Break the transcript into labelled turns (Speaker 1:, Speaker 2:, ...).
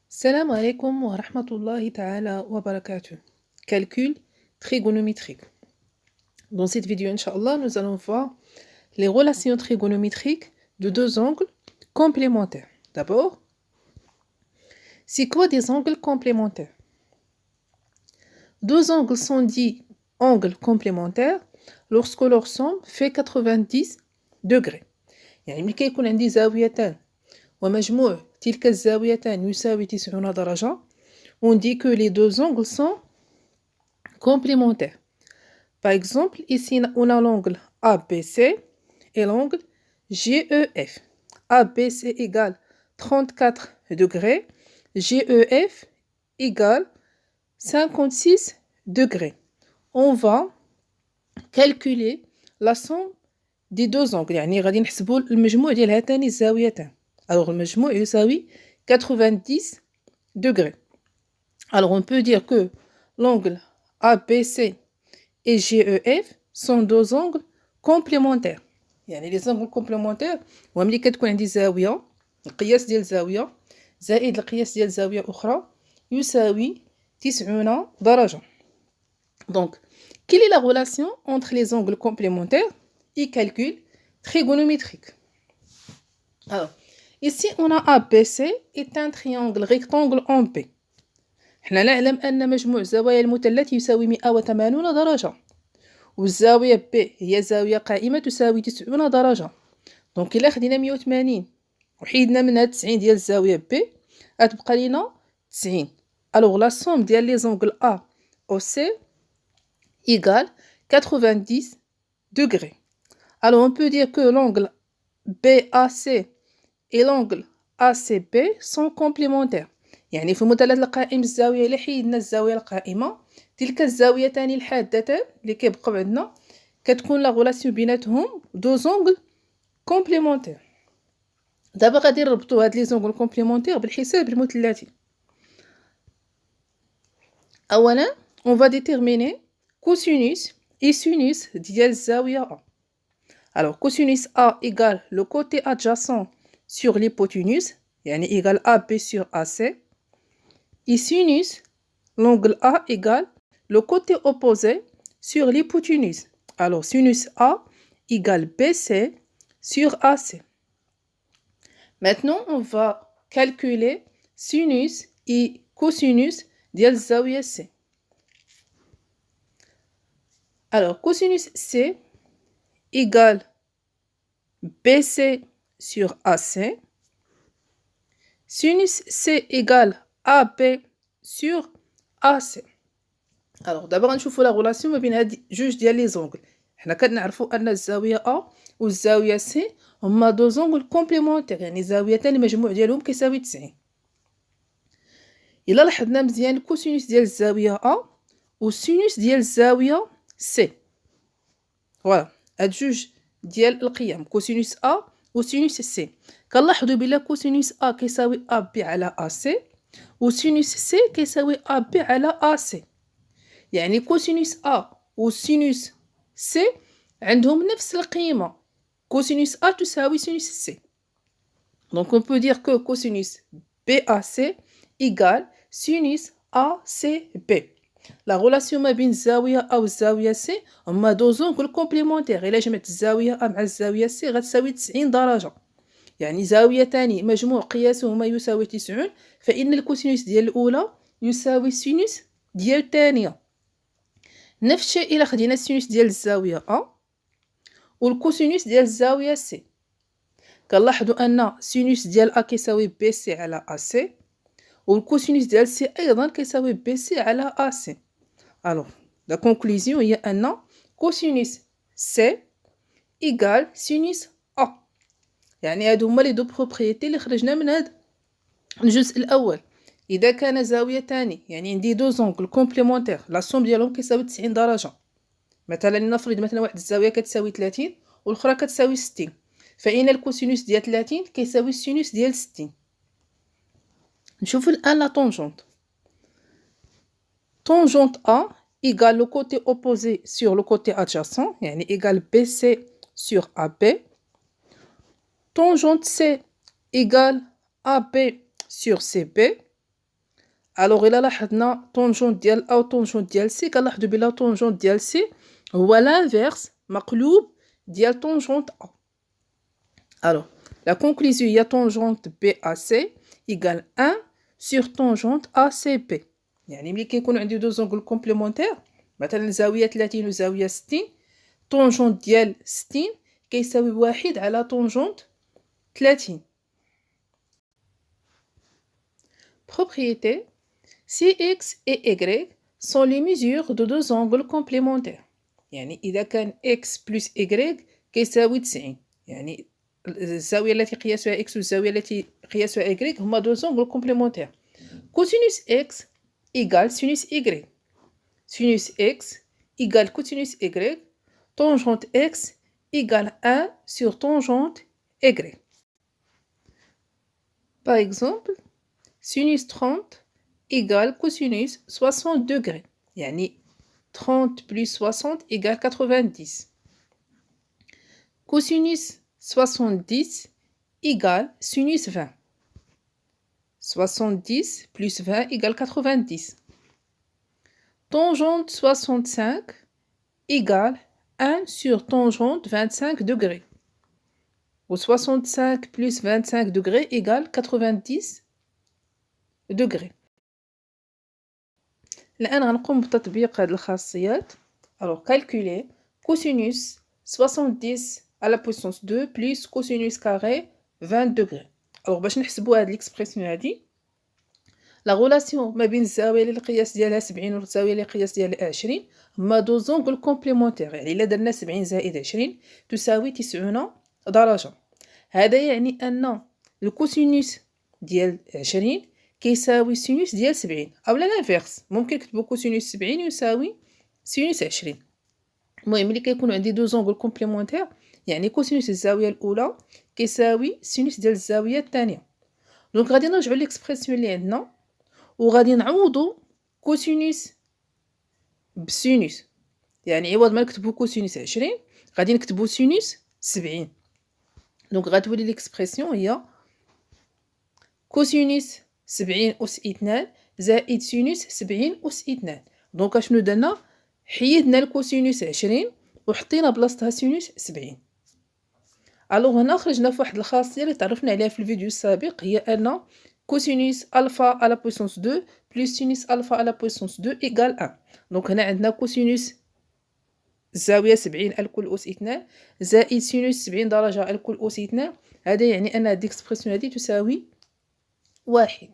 Speaker 1: Salam alaikum wa rahmatullahi ta'ala wa barakatuh. Calcul trigonométrique. Dans cette vidéo, Inch'Allah, nous allons voir les relations trigonométriques de deux angles complémentaires. D'abord, c'est quoi des angles complémentaires? Deux angles sont dits angles complémentaires lorsque leur somme fait 90 degrés. يعني ملي كيكون عندي زاويتان ومجموع تلك الزاويتان يساوي 90 درجة. On dit que les deux angles sont complémentaires. Par exemple, ici on a l'angle ABC et l'angle GEF. ABC égale 34 degrés, GEF égale 56 degrés. On va calculer la somme des deux angles. يعني غادي نحسبوا المجموع ديال هاتان الزاويتان. Alors المجموع يساوي 90 degrés. Alors on peut dire que l'angle ABC et GEF sont deux angles complémentaires. يعني les angles complémentaires هو ملي كتكون عندي زاوية القياس ديال زاوية زائد القياس ديال زاوية أخرى يساوي 90 درجة. Donc, quelle est la relation entre les angles complémentaires et calcul trigonométrique? Alors, ici on a ABC est un triangle rectangle en P. حنا نعلم أن مجموع زوايا المثلث يساوي 180 درجة. والزاوية B هي زاوية قائمة تساوي 90 درجة. دونك إلا خدينا 180 وحيدنا منها 90 ديال الزاوية B غتبقى لينا 90. Alors la somme ديال les angles A au C égale 90 degrés. Alors on peut dire que l'angle BAC et l'angle ACB sont complémentaires. يعني في مثلث القائم الزاوية إلا حيدنا الزاوية القائمة تلك الزاويتان الحادتان اللي كيبقاو عندنا كتكون لا غولاسيون بيناتهم دو زونغل كومبليمونتير. دابا غادي نربطوا هاد لي زونغل كومبليمونتير بالحساب المثلثي. اولا on va déterminer cosinus et sinus ديال الزاوية A. Alors cosinus A égale le côté adjacent sur l'hypoténuse يعني égale AB sur AC. Et sinus, l'angle A égale le côté opposé sur l'hypoténuse. Alors, sinus A égale BC sur AC. Maintenant, on va calculer sinus et cosinus de الزاوية C. Alors, cosinus C égale BC sur AC. Sinus C égale AB sur AC. Alors d'abord نشوفوا la relation ما بين هاد جوج ديال لي زونغل. حنا كنعرفوا ان الزاويه A والزاويه C هما دو زونغل كومبليمونتير يعني زاويتان المجموع ديالهم كيساوي 90. الا لاحظنا مزيان الكوسينوس ديال الزاويه A والسينوس ديال الزاويه C. فوالا هاد جوج ديال القيم كوسينوس A وسينوس C. كنلاحظوا بلا كوسينوس A كيساوي AB على AC وسينوس C كيساوي AB على AC. يعني كوسينوس A وسينوس C عندهم نفس القيمة. كوسينوس A تساوي سينوس C. Donc on peut dire que cosinus BAC égale sinus ACB. La relation ما بين الزاوية A والزاوية C هما دو زونغل كومبليمونتير. إلا جمعت الزاوية A مع الزاوية C غتساوي 90 درجة. يعني زاويتان مجموع قياسهما يساوي 90 فإن الكوسينوس ديال الأولى يساوي السينوس ديال الثانية. نفس الشيء إلا خدينا السينوس ديال الزاوية A والكوسينوس ديال الزاوية C. كنلاحظوا أن سينوس ديال A كيساوي BC على AC والكوسينوس ديال C أيضا كيساوي BC على AC. Alors la conclusion هي أن كوسينوس C égale sinus A. يعني هادو هما لي دو بروبريتي اللي خرجنا من هاد الجزء الأول. إذا كان زاويتان يعني عندي دو زونغل كومبليمونتير لا سوم ديالهم كيساوي 90 درجة. مثلا نفرض مثلا واحد الزاوية كتساوي 30 والأخرى كتساوي 60 فإن الكوسينوس ديال 30 كيساوي السينوس ديال 60. نشوفو الآن لا طونجونت. طونجونت A égale le côté opposé sur le côté adjacent يعني égale BC sur AB. Tangente C égale AB sur CB. الوغ الا لاحظنا طونجونت ديال او طونجونت ديال سي كنلاحظوا بلا طونجونت ديال سي هو لانفيرس مقلوب ديال طونجونت ا. الوغ لا كونكلوزيون هي طونجونت بي ا سي ايكال 1 سور طونجونت ا سي بي. يعني ملي كيكون عندي دو زونغل كومبليمونتير مثلا زاويه 30 وزاويه 60 طونجونت ديال 60 كيساوي 1 على طونجونت 30. Propriété. Si x et y sont les mesures de deux angles complémentaires. يعني إذا كان x plus y كيساوي 90. يعني الزاوية التي قياسها x والزاوية التي قياسها y هما deux angles complémentaires. Cosinus x égale sinus y. Sinus x égale cosinus y. Tangente x égale 1 sur tangente y. Par exemple, sinus 30 égale cosinus 60 degrés. يعني 30 plus 60 égale 90. Cosinus 70 égale sinus 20. 70 plus 20 égale 90. Tangente 65 égale 1 sur tangente 25 degrés. Ou 65 plus 25 degrés égale 90 degrés. الآن غنقوم بتطبيق هذه الخاصيات. Alors calculer cosinus 70 à la puissance 2 plus cosinus carré 20 degrés. Alors باش نحسبوا هذه الاكسبرسيون هذه لا غولاسيون ما بين الزاويه اللي القياس ديالها 70 والزاويه اللي القياس ديالها 20 هما دو زونغل كومبليمونتير. يعني الا درنا 70 زائد 20 تساوي 90 درجه. هذا يعني ان الكوسينوس ديال 20 كيساوي سينوس ديال 70 اولا لانفيرس. ممكن نكتبوا كوسينوس 70 يساوي سينوس 20. المهم ملي كيكونوا عندي دو زونغل كومبليمونتير يعني كوسينوس الزاويه الاولى كيساوي سينوس ديال الزاويه الثانيه. دونك غادي نرجعوا ليكسبرسيون اللي عندنا وغادي نعوضوا كوسينوس بسينوس. يعني عوض ما نكتبوا كوسينوس 20 غادي نكتبوا سينوس 70. دونك غتولي ليكسبرسيون هي كوسينوس 70 أس 2 زائد سينوس 70 أس 2. دونك اشنو درنا؟ حيدنا الكوسينوس 20 وحطينا بلاصتها سينوس 70. الوغ هنا خرجنا في واحد الخاصيه اللي تعرفنا عليها في الفيديو السابق هي ان كوسينوس الفا على بويسونس 2 بلس سينوس الفا على بويسونس 2 ايكال 1. دونك هنا عندنا كوسينوس الزاويه 70 الكل أس 2 زائد سينوس 70 درجه الكل أس 2. هذا يعني ان هذه الاكسبرسيون هذه تساوي 1.